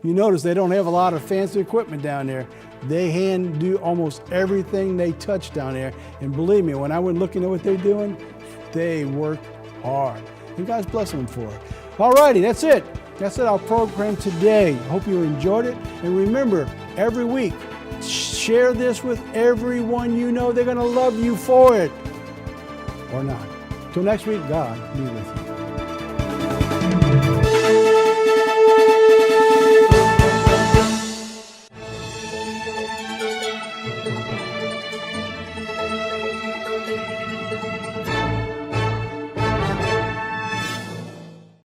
You notice they don't have a lot of fancy equipment down there. They hand do almost everything they touch down there. And believe me, when I went looking at what they're doing, they work hard. And God's blessing them for it. All righty, that's it. That's it, our program today. Hope you enjoyed it. And remember, every week, share this with everyone you know. They're going to love you for it. Or not. Till next week, God be with you.